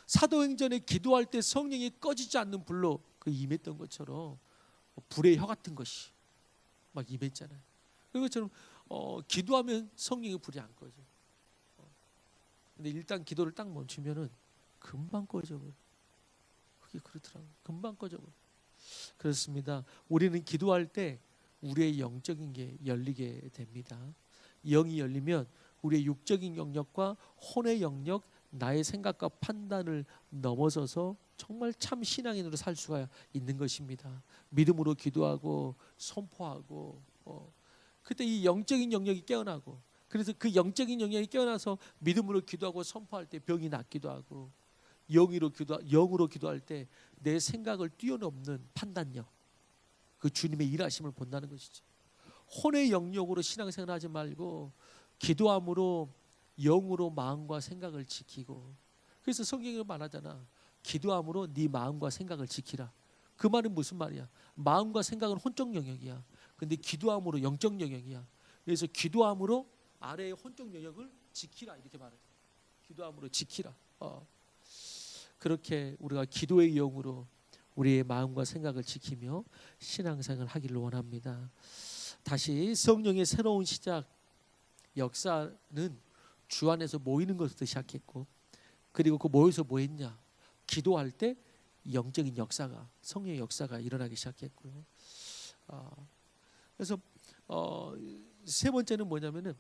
사도행전에 기도할 때 성령이 꺼지지 않는 불로 그 임했던 것처럼 불의 혀 같은 것이 막 임했잖아요. 그것처럼 기도하면 성령의 불이 안 꺼져. 근데 일단 기도를 딱 멈추면은 금방 꺼져버려. 그게 그렇더라고요. 금방 꺼져버려. 그렇습니다. 우리는 기도할 때 우리의 영적인 게 열리게 됩니다. 영이 열리면 우리의 육적인 영역과 혼의 영역, 나의 생각과 판단을 넘어서서 정말 참 신앙인으로 살 수가 있는 것입니다. 믿음으로 기도하고 선포하고, 그때 이 영적인 영역이 깨어나고, 그래서 그 영적인 영역이 깨어나서 믿음으로 기도하고 선포할 때 병이 낫기도 하고, 영으로 기도할 때 내 생각을 뛰어넘는 판단력, 그 주님의 일하심을 본다는 것이죠. 혼의 영역으로 신앙생활 하지 말고 기도함으로 영으로 마음과 생각을 지키고, 그래서 성경에 말하잖아. 기도함으로 네 마음과 생각을 지키라. 그 말은 무슨 말이야? 마음과 생각은 혼적 영역이야. 근데 기도함으로 영적 영역이야. 그래서 기도함으로 아래의 혼적 영역을 지키라, 이렇게 말해. 기도함으로 지키라. 그렇게 우리가 기도의 영으로 우리의 마음과 생각을 지키며 신앙생활을 하기를 원합니다. 다시 성령의 새로운 시작, 역사는 주 안에서 모이는 것부터 시작했고, 그리고 그 모여서 뭐 했냐? 기도할 때 영적인 역사가, 성령의 역사가 일어나기 시작했고요. 그래서 세 번째는 뭐냐면은,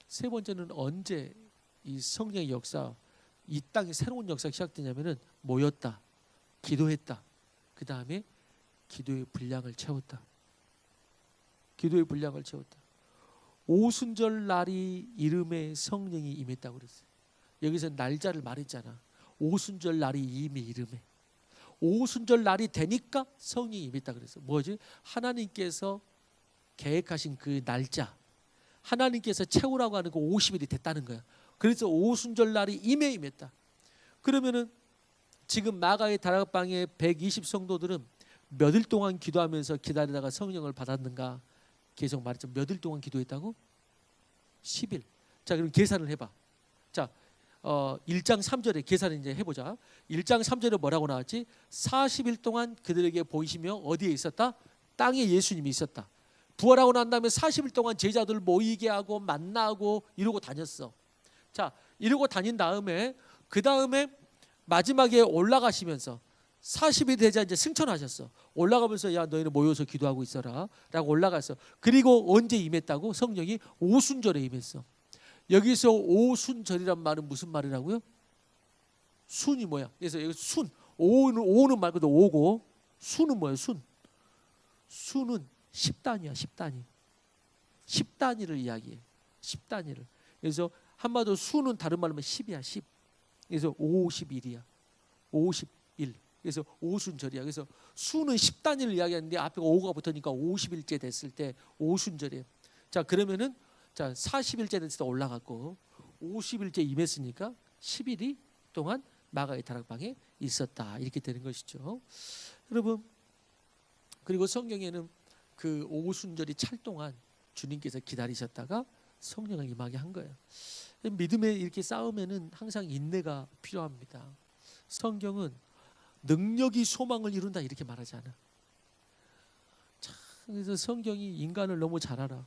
세 번째는 언제 이 성령의 역사, 이 땅에 새로운 역사가 시작되냐면은 모였다, 기도했다, 그 다음에 기도의 분량을 채웠다. 기도의 분량을 채웠다. 오순절 날이 이름에 성령이 임했다고 그랬어요. 여기서 날짜를 말했잖아. 오순절 날이 이미 이름에, 오순절 날이 되니까 성령이 임했다 그랬어. 뭐지? 하나님께서 계획하신 그 날짜, 하나님께서 채우라고 하는 그 50일이 됐다는 거야. 그래서 오순절 날이 임했다. 그러면은 지금 마가의 다락방의 120 성도들은 몇 일 동안 기도하면서 기다리다가 성령을 받았는가? 계속 말했죠. 몇 일 동안 기도했다고? 10일. 자, 그럼 계산을 해봐. 자, 1장 3절에 계산을 이제 해보자. 1장 3절에 뭐라고 나왔지? 40일 동안 그들에게 보이시며 어디에 있었다? 땅에 예수님이 있었다. 부활하고 난 다음에 40일 동안 제자들 모이게 하고 만나고 이러고 다녔어. 자, 이러고 다닌 다음에 그 다음에 마지막에 올라가시면서 40이 되자 이제 승천하셨어. 올라가면서 야, 너희는 모여서 기도하고 있어라 라고 올라갔어. 그리고 언제 임했다고? 성령이 오순절에 임했어. 여기서 오순절이란 말은 무슨 말이라고요? 순이 뭐야? 그래서 여기 순, 오는 말 그대로 오고, 순은 뭐예요? 순은 10단위야. 10단위. 10단위를 이야기해. 10단위를. 그래서 한마디로 수는 다른 말로 하면 10이야. 10. 그래서 50일이야. 50일. 그래서 오순절이야. 그래서 수는 10단위를 이야기하는데 앞에 5가 붙으니까 50일째 됐을 때 오순절이에요. 자, 그러면은 자, 40일째 됐을 때 올라갔고 50일째 임했으니까 10일이 동안 마가의 다락방에 있었다. 이렇게 되는 것이죠. 여러분, 그리고 성경에는 그 오순절이 찰 동안 주님께서 기다리셨다가 성령을 임하게 한 거예요. 믿음에 이렇게 싸우면은 항상 인내가 필요합니다. 성경은 능력이 소망을 이룬다 이렇게 말하지 않아. 참, 그래서 성경이 인간을 너무 잘 알아.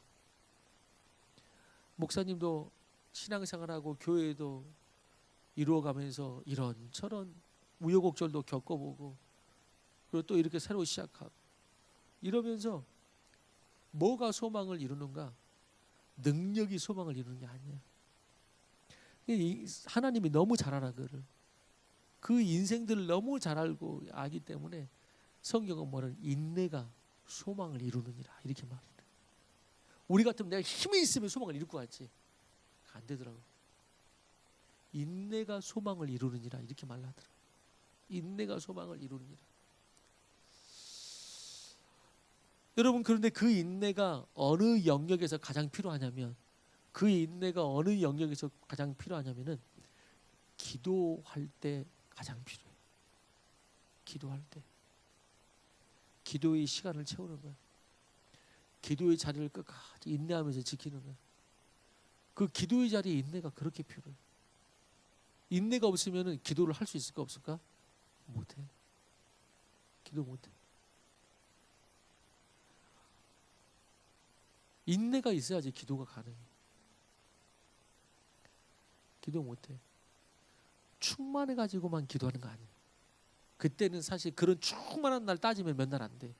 목사님도 신앙생활하고 교회도 이루어가면서 이런저런 우여곡절도 겪어보고, 그리고 또 이렇게 새로 시작하고 이러면서 뭐가 소망을 이루는가? 능력이 소망을 이루는 게 아니에요. 하나님이 너무 잘 알아. 그 인생들을 너무 잘 알고 아기 때문에 성경은 뭐는 인내가 소망을 이루느니라 이렇게 말해요. 우리 같으면 내가 힘이 있으면 소망을 이룰 것 같지, 안 되더라고. 인내가 소망을 이루느니라 이렇게 말하더라고. 인내가 소망을 이루느니라. 여러분, 그런데 그 인내가 어느 영역에서 가장 필요하냐면, 그 인내가 어느 영역에서 가장 필요하냐면은 기도할 때 가장 필요해. 기도할 때, 기도의 시간을 채우는 거야. 기도의 자리를 끝까지 인내하면서 지키는 거야. 그 기도의 자리에 인내가 그렇게 필요해. 인내가 없으면은 기도를 할 수 있을까 없을까? 못해. 기도 못해. 인내가 있어야지 기도가 가능해. 기도 못해. 충만해가지고만 기도하는 거 아니에요. 그때는 사실 그런 충만한 날 따지면 몇 날 안 돼.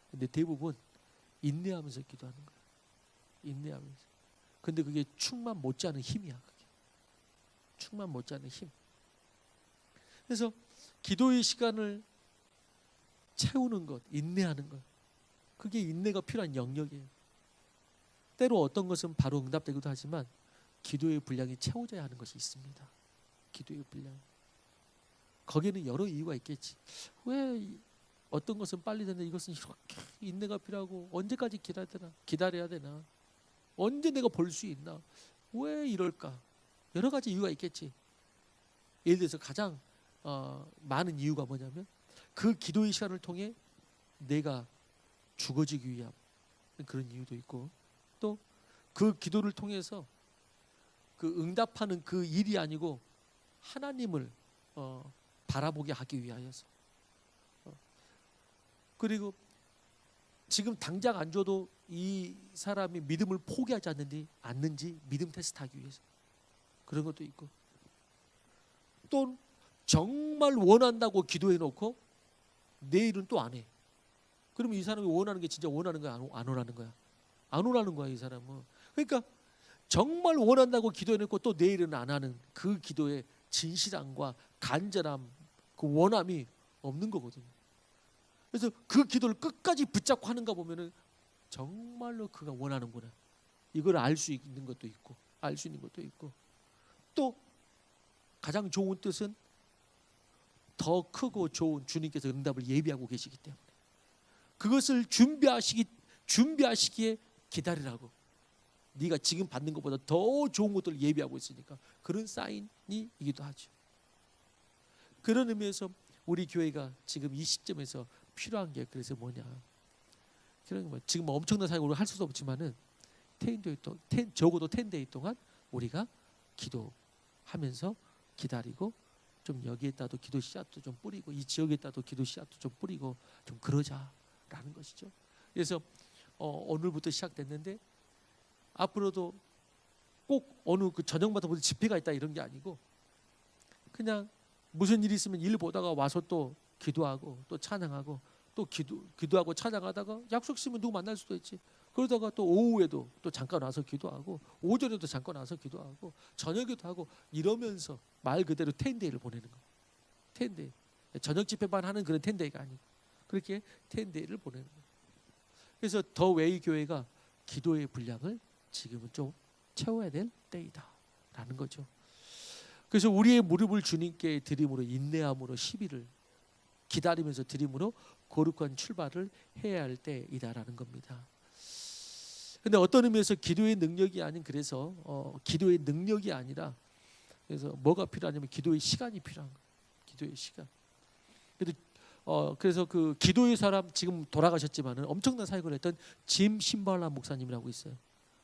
근데 대부분 인내하면서 기도하는 거야. 인내하면서. 근데 그게 충만 못지않은 힘이야. 그게. 충만 못지않은 힘. 그래서 기도의 시간을 채우는 것, 인내하는 것, 그게 인내가 필요한 영역이에요. 때로 어떤 것은 바로 응답되기도 하지만 기도의 분량이 채워져야 하는 것이 있습니다. 기도의 분량. 거기에는 여러 이유가 있겠지. 왜 어떤 것은 빨리 되는데 이것은 이렇게 인내가 필요하고, 언제까지 기다려야 되나? 언제 내가 볼 수 있나? 왜 이럴까? 여러 가지 이유가 있겠지. 예를 들어서 가장 많은 이유가 뭐냐면, 그 기도의 시간을 통해 내가 죽어지기 위한 그런 이유도 있고, 또 그 기도를 통해서 그 응답하는 그 일이 아니고 하나님을 바라보게 하기 위하여서, 그리고 지금 당장 안 줘도 이 사람이 믿음을 포기하지 않는지 믿음 테스트하기 위해서, 그런 것도 있고, 또 정말 원한다고 기도해 놓고 내일은 또 안 해. 그러면 이 사람이 원하는 게 진짜 원하는 거야, 안 원하는 거야? 안 원하는 거야, 이 사람은. 그러니까 정말 원한다고 기도해 놓고 또 내일은 안 하는 그 기도의 진실함과 간절함, 그 원함이 없는 거거든요. 그래서 그 기도를 끝까지 붙잡고 하는가 보면은 정말로 그가 원하는구나, 이걸 알 수 있는 것도 있고, 알 수 있는 것도 있고, 또 가장 좋은 뜻은 더 크고 좋은 주님께서 응답을 예비하고 계시기 때문에 그것을 준비하시기에 기다리라고. 네가 지금 받는 것보다 더 좋은 것들을 예비하고 있으니까 그런 사인이기도 하죠. 그런 의미에서 우리 교회가 지금 이 시점에서 필요한 게, 그래서 뭐냐, 지금 엄청난 사역을 할 수도 없지만은 적어도 10데이 동안 우리가 기도하면서 기다리고, 좀 여기에다도 기도 씨앗도 좀 뿌리고, 이 지역에다도 기도 씨앗도 좀 뿌리고, 좀 그러자라는 것이죠. 그래서 오늘부터 시작됐는데, 앞으로도 꼭 어느 그 저녁마다 무슨 집회가 있다 이런 게 아니고, 그냥 무슨 일이 있으면 일 보다가 와서 또 기도하고 또 찬양하고, 또 기도하고 찬양하다가 약속 있으면 누구 만날 수도 있지. 그러다가 또 오후에도 또 잠깐 와서 기도하고, 오전에도 잠깐 와서 기도하고, 저녁에도 하고, 이러면서 말 그대로 10데이를 보내는 거예요. 10데이. 저녁 집회만 하는 그런 10데이가 아니고 그렇게 10데이를 보내는 거예요. 그래서 더 웨이 교회가 기도의 분량을 지금은 좀 채워야 될 때이다라는 거죠. 그래서 우리의 무릎을 주님께 드림으로, 인내함으로, 시비를 기다리면서 드림으로 거룩한 출발을 해야 할 때이다라는 겁니다. 근데 어떤 의미에서 기도의 능력이 아닌, 그래서 기도의 능력이 아니라, 그래서 뭐가 필요하냐면 기도의 시간이 필요한 거예요. 기도의 시간. 그래서 그 기도의 사람, 지금 돌아가셨지만은 엄청난 사역을 했던 짐 신발라 목사님이라고 있어요.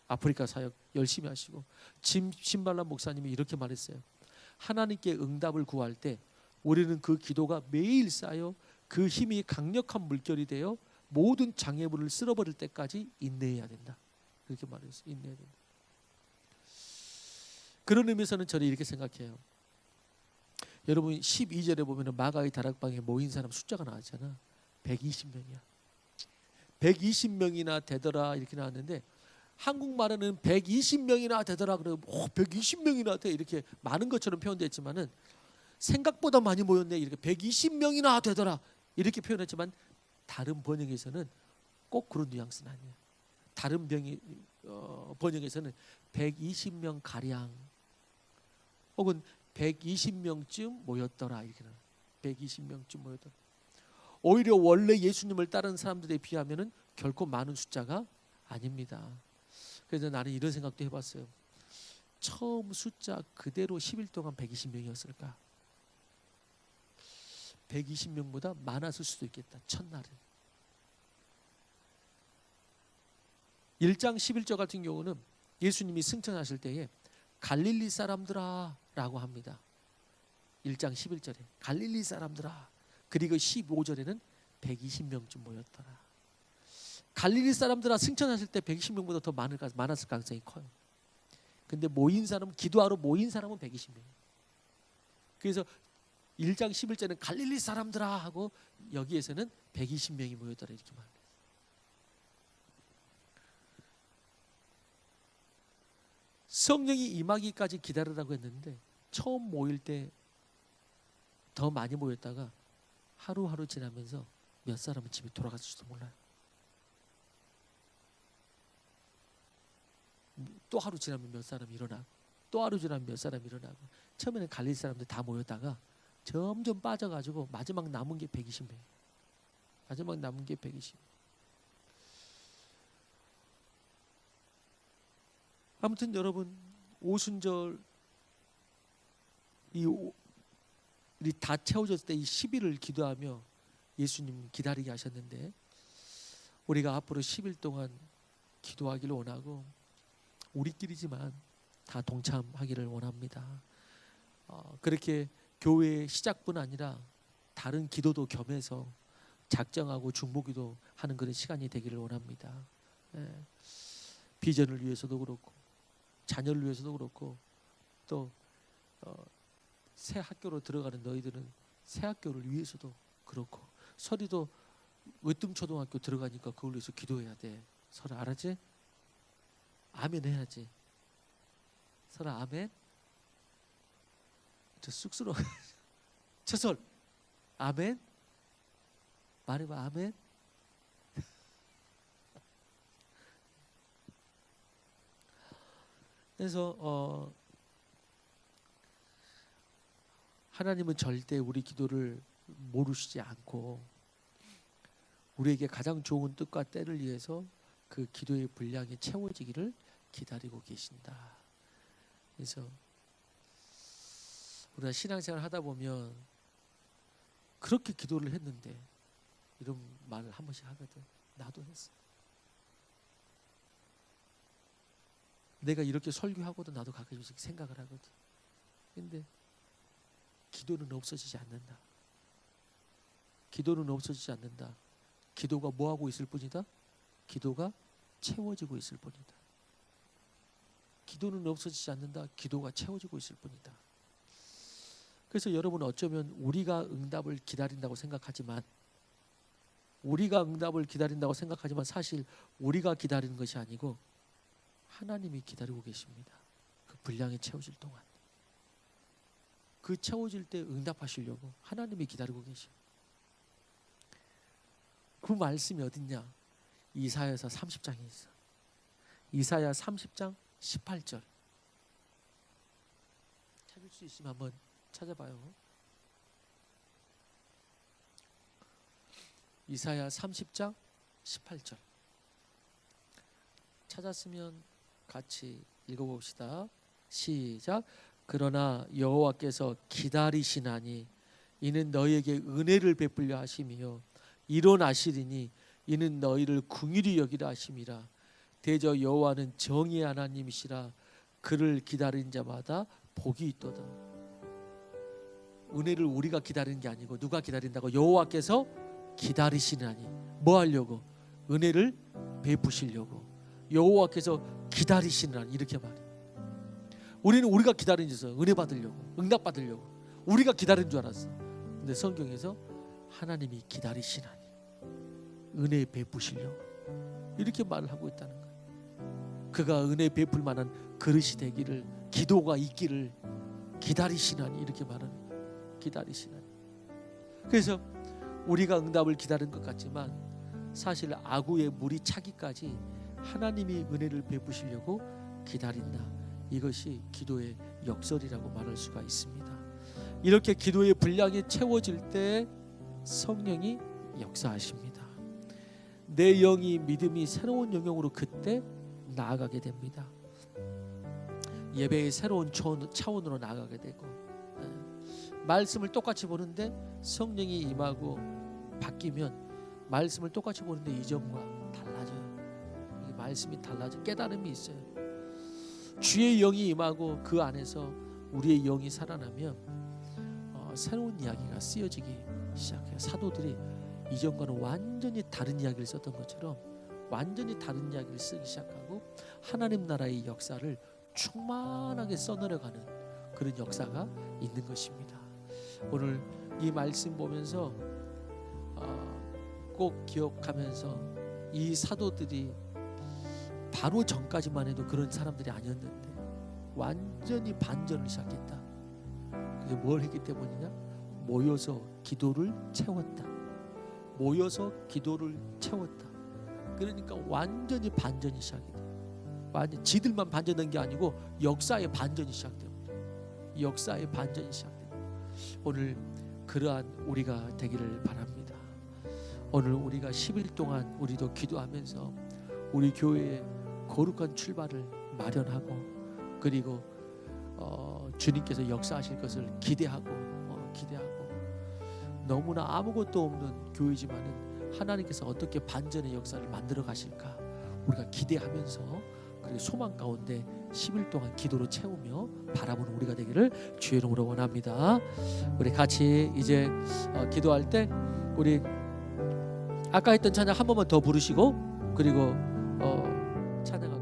아프리카 사역 열심히 하시고 짐 신발람 목사님이 이렇게 말했어요. 하나님께 응답을 구할 때 우리는 그 기도가 매일 쌓여 그 힘이 강력한 물결이 되어 모든 장애물을 쓸어버릴 때까지 인내해야 된다. 그렇게 말했어요. 인내해야 된다. 그런 의미에서는 저는 이렇게 생각해요. 여러분 12절에 보면 마가의 다락방에 모인 사람 숫자가 나왔잖아. 120명이야. 120명이나 되더라 이렇게 나왔는데 한국말에는 120명이나 되더라 그러고 120명이나 돼 이렇게 많은 것처럼 표현됐지만은 생각보다 많이 모였네 이렇게 120명이나 되더라 이렇게 표현했지만 다른 번역에서는 꼭 그런 뉘앙스는 아니에요. 다른 번역에서는 120명 가량 혹은 120명쯤 모였더라 이렇게 나와요. 120명쯤 모였더라. 오히려 원래 예수님을 따르는 사람들에 비하면은 결코 많은 숫자가 아닙니다. 그래서 나는 이런 생각도 해봤어요. 처음 숫자 그대로 10일 동안 120명이었을까? 120명보다 많았을 수도 있겠다. 첫날은 1장 11절 같은 경우는 예수님이 승천하실 때에 갈릴리 사람들아 라고 합니다. 1장 11절에 갈릴리 사람들아. 그리고 15절에는 120명쯤 모였더라. 갈릴리 사람들아 승천하실 때 120명보다 더 많았을 가능성이 커요. 근데 모인 사람, 기도하러 모인 사람은 120명. 그래서 1장 11절에는 갈릴리 사람들아 하고 여기에서는 120명이 모였더라 이렇게 말해요. 성령이 임하기까지 기다리라고 했는데 처음 모일 때 더 많이 모였다가 하루하루 지나면서 몇 사람은 집에 돌아갔을지도 몰라요. 또 하루 지나면 몇 사람이 일어나고 또 하루 지나면 몇 사람이 일어나고 처음에는 갈릴 사람들 다 모였다가 점점 빠져가지고 마지막 남은 게 120명. 마지막 남은 게 120명. 아무튼 여러분 오순절 이 다 채워졌을 때 이 10일을 기도하며 예수님 기다리게 하셨는데 우리가 앞으로 10일 동안 기도하기를 원하고 우리끼리지만 다 동참하기를 원합니다. 그렇게 교회의 시작뿐 아니라 다른 기도도 겸해서 작정하고 중보기도 하는 그런 시간이 되기를 원합니다. 비전을 위해서도 그렇고 자녀를 위해서도 그렇고 또 새 학교로 들어가는 너희들은 새 학교를 위해서도 그렇고 설이도 으뜸초등학교 들어가니까 그걸 위해서 기도해야 돼. 설아 알았지? 아멘 해야지. 설아 아멘. 저 쑥스러워. 저설 아멘. 말해봐 아멘. 그래서 하나님은 절대 우리 기도를 모르시지 않고 우리에게 가장 좋은 뜻과 때를 위해서 그 기도의 분량이 채워지기를 기다리고 계신다. 그래서 우리가 신앙생활 하다 보면 그렇게 기도를 했는데 이런 말을 한 번씩 하거든. 나도 했어. 내가 이렇게 설교하고도 나도 가끔씩 생각을 하거든. 근데 기도는 없어지지 않는다. 기도는 없어지지 않는다. 기도가 뭐하고 있을 뿐이다? 기도가 채워지고 있을 뿐이다. 기도는 없어지지 않는다. 기도가 채워지고 있을 뿐이다. 그래서 여러분 어쩌면 우리가 응답을 기다린다고 생각하지만 사실 우리가 기다리는 것이 아니고 하나님이 기다리고 계십니다. 그 분량이 채워질 동안. 그 채워질 때 응답하시려고 하나님이 기다리고 계셔. 그 말씀이 어딨냐? 이사야서 30장에 있어. 이사야 30장 18절. 찾을 수 있으면 한번 찾아봐요. 이사야 30장 18절. 찾았으면 같이 읽어봅시다. 시작. 그러나 여호와께서 기다리시나니 이는 너희에게 은혜를 베풀려 하심이요 일어나시리니 이는 너희를 긍휼히 여기라 하심이라. 대저 여호와는 정의의 하나님이시라. 그를 기다린 자마다 복이 있도다. 은혜를 우리가 기다리는 게 아니고 누가 기다린다고? 여호와께서 기다리시나니. 뭐 하려고? 은혜를 베푸시려고 여호와께서 기다리시나니, 이렇게 말해. 우리는 우리가 기다리는 줄 은혜 받으려고, 응답 받으려고 우리가 기다리는 줄 알았어. 근데 성경에서 하나님이 기다리시나니, 은혜 베푸시려고 이렇게 말을 하고 있다는 거예요. 그가 은혜 베풀 만한 그릇이 되기를, 기도가 있기를 기다리시나니, 이렇게 말하는 거예요. 기다리시나니. 그래서 우리가 응답을 기다리는 것 같지만 사실 아구의 물이 차기까지 하나님이 은혜를 베푸시려고 기다린다. 이것이 기도의 역설이라고 말할 수가 있습니다. 이렇게 기도의 분량이 채워질 때 성령이 역사하십니다. 내 영이 믿음이 새로운 영역으로 그때 나아가게 됩니다. 예배의 새로운 차원으로 나아가게 되고, 말씀을 똑같이 보는데 성령이 임하고 바뀌면 말씀을 똑같이 보는데 이전과 달라져요. 이 말씀이 달라져, 깨달음이 있어요. 주의 영이 임하고 그 안에서 우리의 영이 살아나면 새로운 이야기가 쓰여지기 시작해요. 사도들이 이전과는 완전히 다른 이야기를 썼던 것처럼 완전히 다른 이야기를 쓰기 시작하고 하나님 나라의 역사를 충만하게 써내려가는 그런 역사가 있는 것입니다. 오늘 이 말씀 보면서 꼭 기억하면서 이 사도들이 바로 전까지만 해도 그런 사람들이 아니었는데 완전히 반전을 시작했다. 그래서 뭘 했기 때문이냐? 모여서 기도를 채웠다. 모여서 기도를 채웠다. 그러니까 완전히 반전이 시작이다. 완전 지들만 반전된 게 아니고 역사의 반전이 시작됩니다. 역사의 반전이 시작됩니다. 오늘 그러한 우리가 되기를 바랍니다. 오늘 우리가 10일 동안 우리도 기도하면서 우리 교회의 거룩한 출발을 마련하고, 그리고 주님께서 역사하실 것을 기대하고 너무나 아무것도 없는 교회지만은 하나님께서 어떻게 반전의 역사를 만들어 가실까 우리가 기대하면서, 그리고 소망 가운데 10일 동안 기도로 채우며 바라보는 우리가 되기를 주의 이름으로 원합니다. 우리 같이 이제 기도할 때 우리 아까 했던 찬양 한 번만 더 부르시고 그리고 찬양